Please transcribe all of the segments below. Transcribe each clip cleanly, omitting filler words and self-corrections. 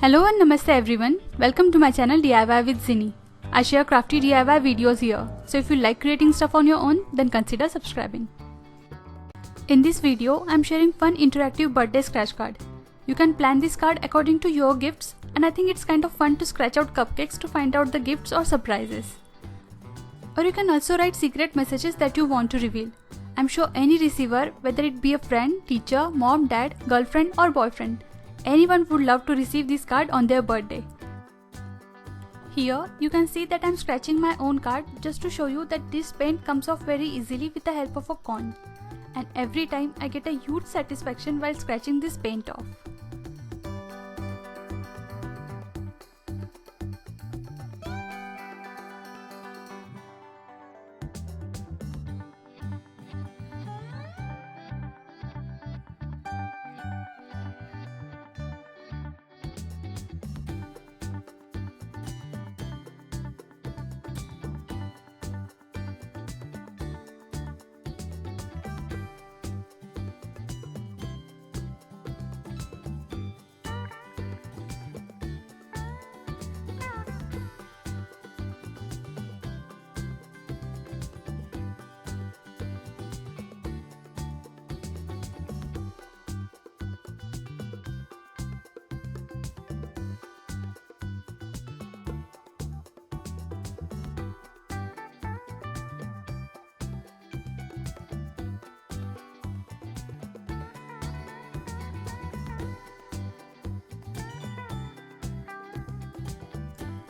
Hello and namaste everyone. Welcome to my channel DIY with Zinni. I share crafty DIY videos here, so if you like creating stuff on your own, then consider subscribing. In this video, I'm sharing fun interactive birthday scratch card. You can plan this card according to your gifts, and I think it's kind of fun to scratch out cupcakes to find out the gifts or surprises. Or you can also write secret messages that you want to reveal. I'm sure any receiver, whether it be a friend, teacher, mom, dad, girlfriend or boyfriend, anyone would love to receive this card on their birthday. Here you can see that I'm scratching my own card just to show you that this paint comes off very easily with the help of a cone. And every time I get a huge satisfaction while scratching this paint off.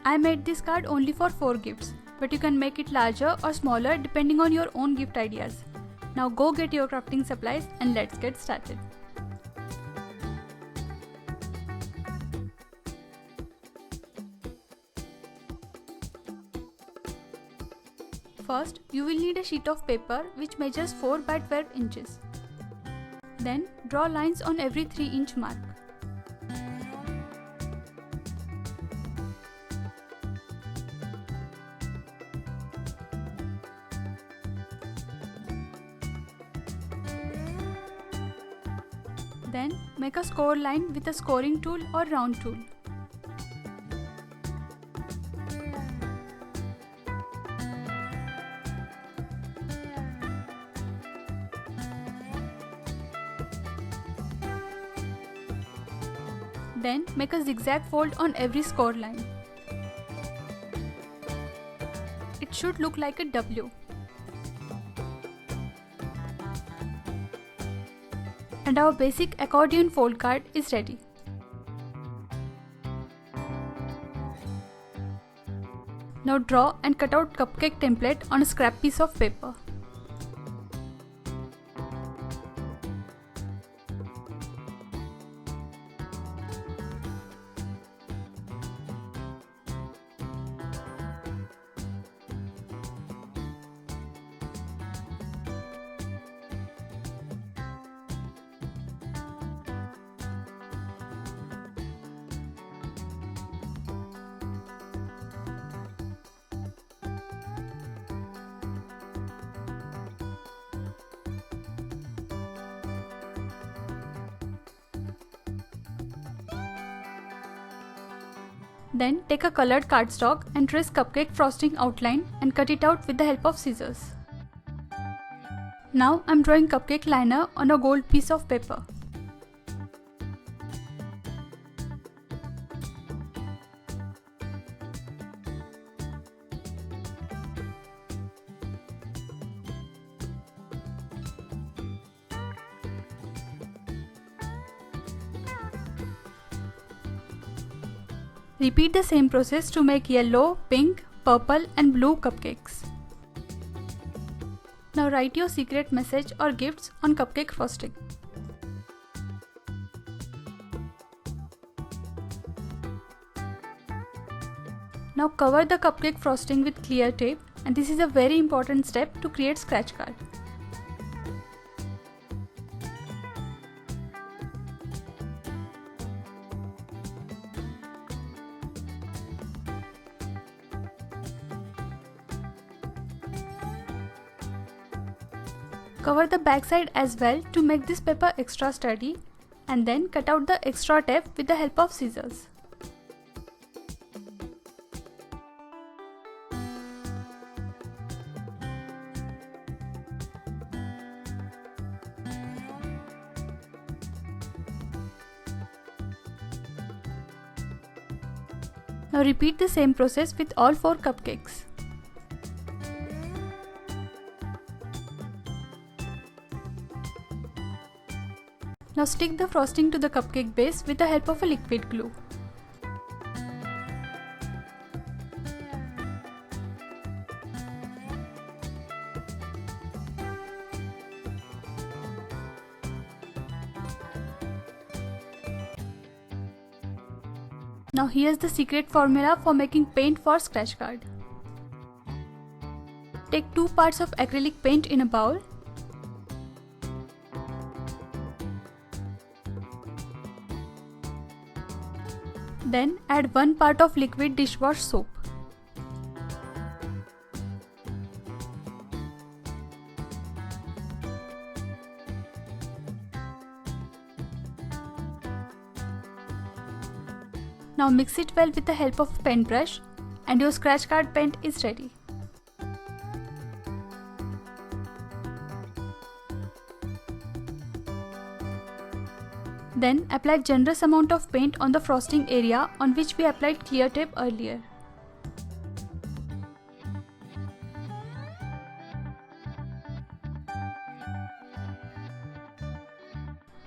I made this card only for 4 gifts, but you can make it larger or smaller depending on your own gift ideas. Now go get your crafting supplies and let's get started. First, you will need a sheet of paper which measures 4 by 12 inches. Then, draw lines on every 3-inch mark. Then, make a score line with a scoring tool or round tool. Then, make a zigzag fold on every score line. It should look like a W. And our basic accordion fold card is ready. Now draw and cut out cupcake template on a scrap piece of paper. Then take a colored cardstock and trace cupcake frosting outline and cut it out with the help of scissors. Now I'm drawing cupcake liner on a gold piece of paper. Repeat the same process to make yellow, pink, purple and blue cupcakes. Now write your secret message or gifts on cupcake frosting. Now cover the cupcake frosting with clear tape, and this is a very important step to create scratch card. Cover the back side as well to make this paper extra sturdy, and then cut out the extra tape with the help of scissors. Now repeat the same process with all 4 cupcakes. Now stick the frosting to the cupcake base with the help of a liquid glue. Now here's the secret formula for making paint for scratch card. Take 2 parts of acrylic paint in a bowl. Then add 1 part of liquid dishwash soap. Now mix it well with the help of a paintbrush and your scratch card paint is ready. Then apply generous amount of paint on the frosting area on which we applied clear tape earlier.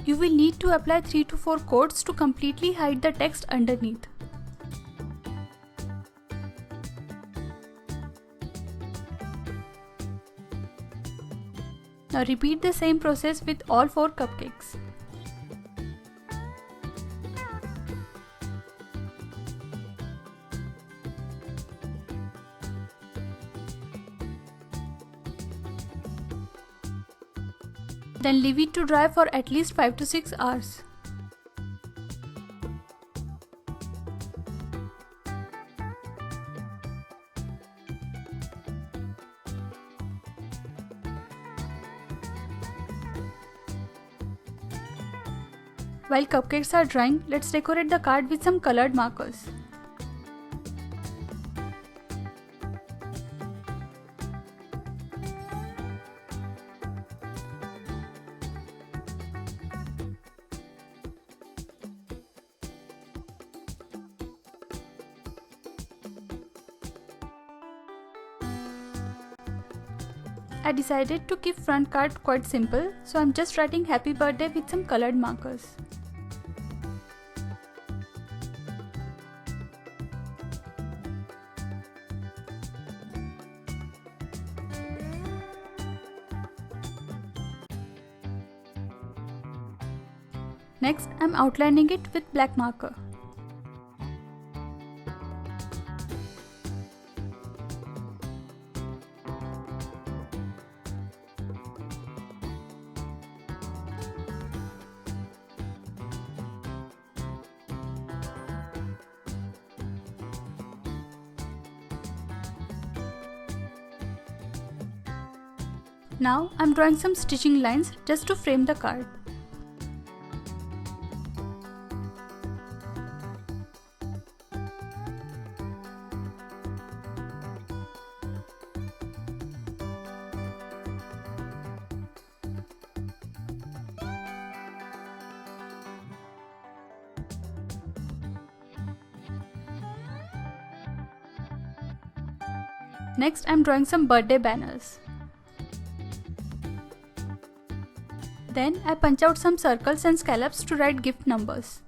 You will need to apply 3 to 4 coats to completely hide the text underneath. Now repeat the same process with all 4 cupcakes. Then leave it to dry for at least 5 to 6 hours. While cupcakes are drying, let's decorate the card with some colored markers. I decided to keep front card quite simple, so I'm just writing happy birthday with some colored markers. Next, I'm outlining it with black marker. Now I'm drawing some stitching lines just to frame the card. Next, I'm drawing some birthday banners. Then I punch out some circles and scallops to write gift numbers.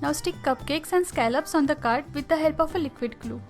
Now stick cupcakes and scallops on the card with the help of a liquid glue.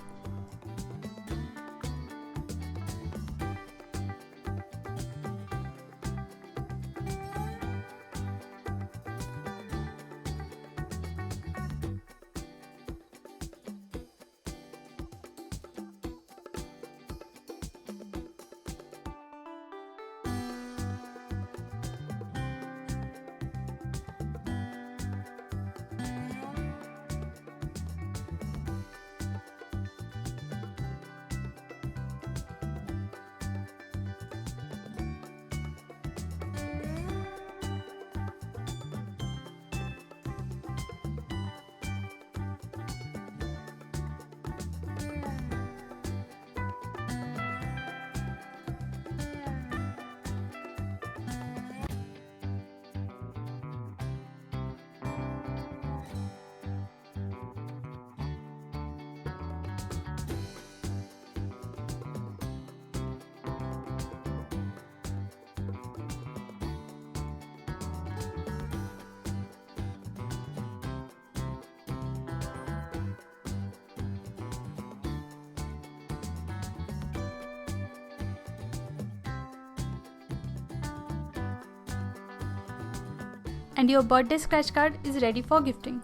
and your birthday scratch card is ready for gifting.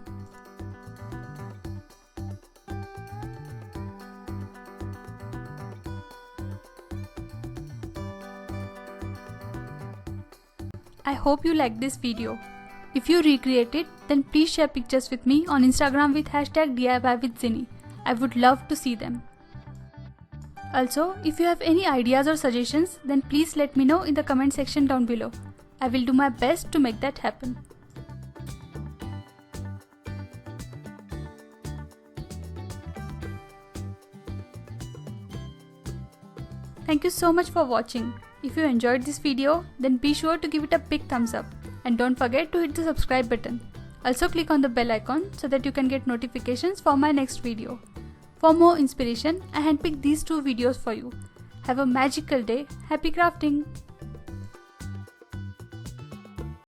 I hope you liked this video. If you recreate it, then please share pictures with me on Instagram with #DIYWithZinny. I would love to see them. Also, if you have any ideas or suggestions, then please let me know in the comment section down below. I will do my best to make that happen. Thank you so much for watching. If you enjoyed this video, then be sure to give it a big thumbs up and don't forget to hit the subscribe button. Also click on the bell icon so that you can get notifications for my next video. For more inspiration, I handpicked these 2 videos for you. Have a magical day. Happy crafting!